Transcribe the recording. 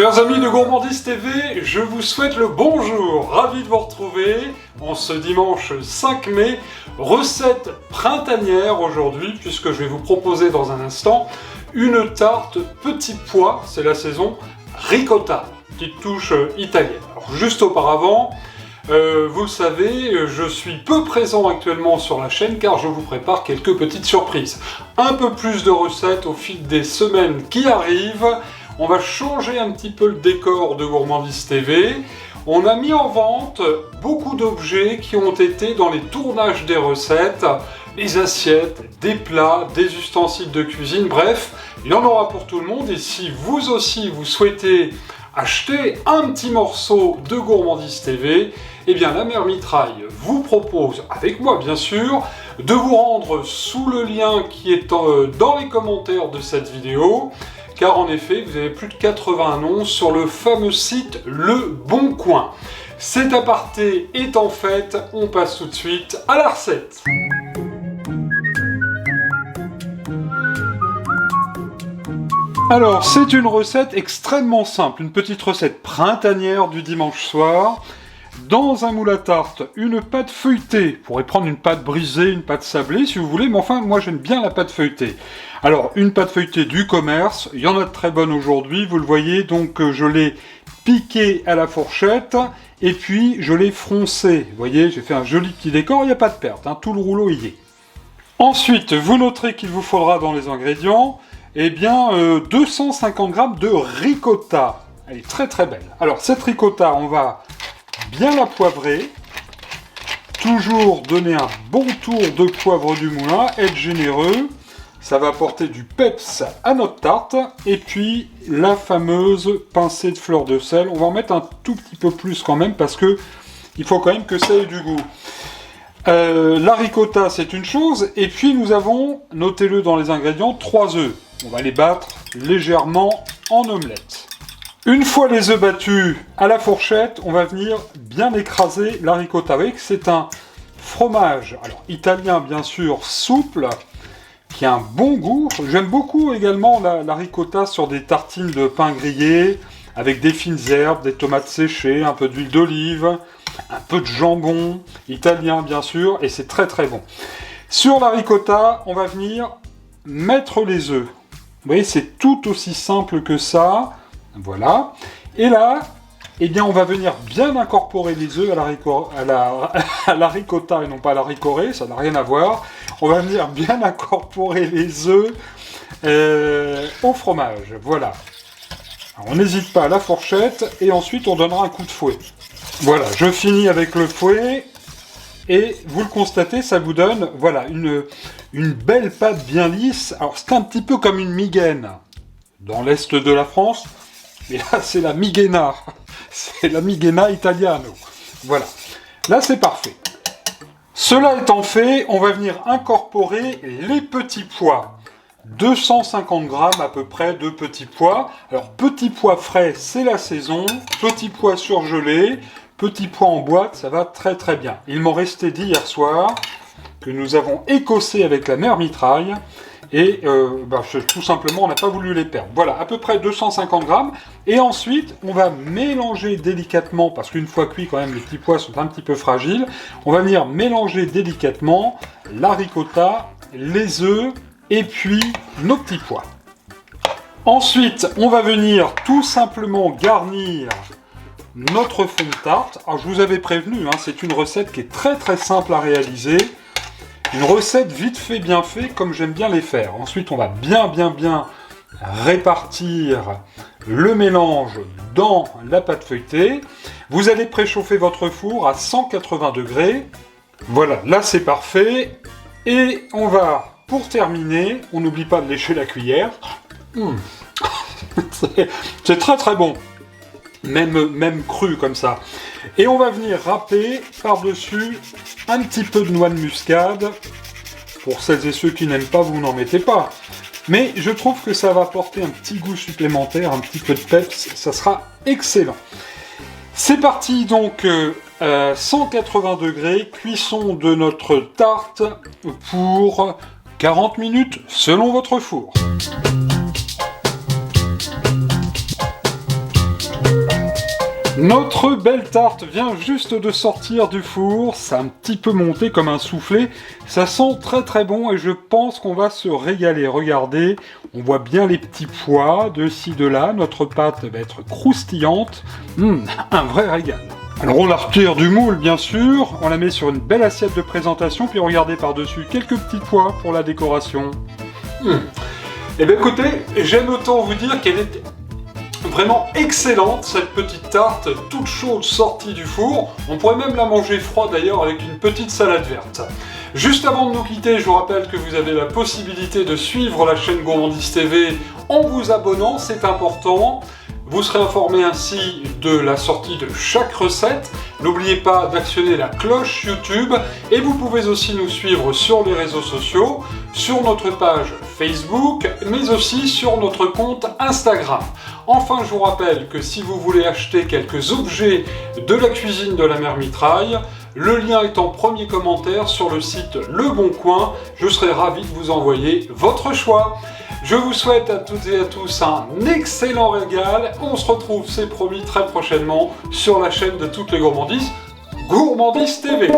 Chers amis de Gourmandise TV, je vous souhaite le bonjour, ravi de vous retrouver en ce dimanche 5 mai, recette printanière aujourd'hui puisque je vais vous proposer dans un instant une tarte petit pois, c'est la saison, ricotta, petite touche italienne. Alors juste auparavant, vous le savez, je suis peu présent actuellement sur la chaîne car je vous prépare quelques petites surprises. Un peu plus de recettes au fil des semaines qui arrivent. On va changer un petit peu le décor de Gourmandise TV. On a mis en vente beaucoup d'objets qui ont été dans les tournages des recettes, des assiettes, des plats, des ustensiles de cuisine, bref, il y en aura pour tout le monde. Et si vous aussi vous souhaitez acheter un petit morceau de Gourmandise TV, eh bien la mère Mitraille vous propose, avec moi bien sûr, de vous rendre sous le lien qui est dans les commentaires de cette vidéo. Car en effet, vous avez plus de 80 annonces sur le fameux site Le Bon Coin. Cet aparté étant fait, on passe tout de suite à la recette. Alors, c'est une recette extrêmement simple, une petite recette printanière du dimanche soir. Dans un moule à tarte, une pâte feuilletée. Vous pourrez prendre une pâte brisée, une pâte sablée si vous voulez, mais enfin, moi j'aime bien la pâte feuilletée. Alors, une pâte feuilletée du commerce, il y en a de très bonnes aujourd'hui, vous le voyez, donc je l'ai piquée à la fourchette, et puis je l'ai froncée. Vous voyez, j'ai fait un joli petit décor, il n'y a pas de perte, hein, tout le rouleau y est. Ensuite, vous noterez qu'il vous faudra dans les ingrédients, eh bien, 250 g de ricotta. Elle est très très belle. Alors, cette ricotta, on va bien la poivrer, toujours donner un bon tour de poivre du moulin, être généreux, ça va apporter du peps à notre tarte, et puis la fameuse pincée de fleur de sel, on va en mettre un tout petit peu plus quand même, parce que il faut quand même que ça ait du goût. La ricotta c'est une chose, et puis nous avons, notez-le dans les ingrédients, 3 œufs. On va les battre légèrement en omelette. Une fois les œufs battus à la fourchette, on va venir bien écraser la ricotta. Vous voyez que c'est un fromage, alors italien bien sûr, souple, qui a un bon goût. J'aime beaucoup également la ricotta sur des tartines de pain grillé, avec des fines herbes, des tomates séchées, un peu d'huile d'olive, un peu de jambon, italien bien sûr, et c'est très très bon. Sur la ricotta, on va venir mettre les œufs. Vous voyez, c'est tout aussi simple que ça. Voilà. Et là, eh bien, on va venir bien incorporer les œufs à la ricotta et non pas à la ricorée, ça n'a rien à voir. On va venir bien incorporer les œufs au fromage. Voilà. Alors, on n'hésite pas à la fourchette et ensuite on donnera un coup de fouet. Voilà, je finis avec le fouet et vous le constatez, ça vous donne voilà, une belle pâte bien lisse. Alors c'est un petit peu comme une migaine dans l'est de la France. Mais là, c'est la migena. C'est la migena italiano. Voilà. Là, c'est parfait. Cela étant fait, on va venir incorporer les petits pois. 250 g à peu près de petits pois. Alors, petits pois frais, c'est la saison. Petits pois surgelés. Petits pois en boîte, ça va très très bien. Il m'en restait d'hier soir que nous avons écossé avec la mère Mitraille. Et tout simplement, on n'a pas voulu les perdre. Voilà, à peu près 250 g. Et ensuite, on va mélanger délicatement, parce qu'une fois cuit, quand même, les petits pois sont un petit peu fragiles. On va venir mélanger délicatement la ricotta, les œufs, et puis nos petits pois. Ensuite, on va venir tout simplement garnir notre fond de tarte. Alors, je vous avais prévenu, hein, c'est une recette qui est très très simple à réaliser. Une recette vite fait, bien fait, comme j'aime bien les faire. Ensuite, on va bien répartir le mélange dans la pâte feuilletée. Vous allez préchauffer votre four à 180 degrés. Voilà, là c'est parfait. Et on va, pour terminer, on n'oublie pas de lécher la cuillère. C'est très très bon. Même cru comme ça. Et on va venir râper par-dessus un petit peu de noix de muscade. Pour celles et ceux qui n'aiment pas, vous n'en mettez pas. Mais je trouve que ça va apporter un petit goût supplémentaire, un petit peu de peps, ça sera excellent. C'est parti donc, 180 degrés, cuisson de notre tarte pour 40 minutes selon votre four. Notre belle tarte vient juste de sortir du four, ça a un petit peu monté comme un soufflé, ça sent très très bon et je pense qu'on va se régaler. Regardez, on voit bien les petits pois de ci de là, notre pâte va être croustillante, un vrai régal. Alors on la retire du moule bien sûr, on la met sur une belle assiette de présentation, puis regardez par-dessus quelques petits pois pour la décoration. Eh bien écoutez, j'aime autant vous dire qu'elle est vraiment excellente, cette petite tarte toute chaude sortie du four. On pourrait même la manger froide d'ailleurs avec une petite salade verte. Juste avant de nous quitter, je vous rappelle que vous avez la possibilité de suivre la chaîne Gourmandise TV en vous abonnant, c'est important. Vous serez informé ainsi de la sortie de chaque recette. N'oubliez pas d'actionner la cloche YouTube et vous pouvez aussi nous suivre sur les réseaux sociaux, sur notre page Facebook, mais aussi sur notre compte Instagram. Enfin, je vous rappelle que si vous voulez acheter quelques objets de la cuisine de la mère Mitraille, le lien est en premier commentaire sur le site Le Bon Coin. Je serai ravi de vous envoyer votre choix. Je vous souhaite à toutes et à tous un excellent régal. On se retrouve, c'est promis, très prochainement sur la chaîne de toutes les gourmandises, Gourmandise TV.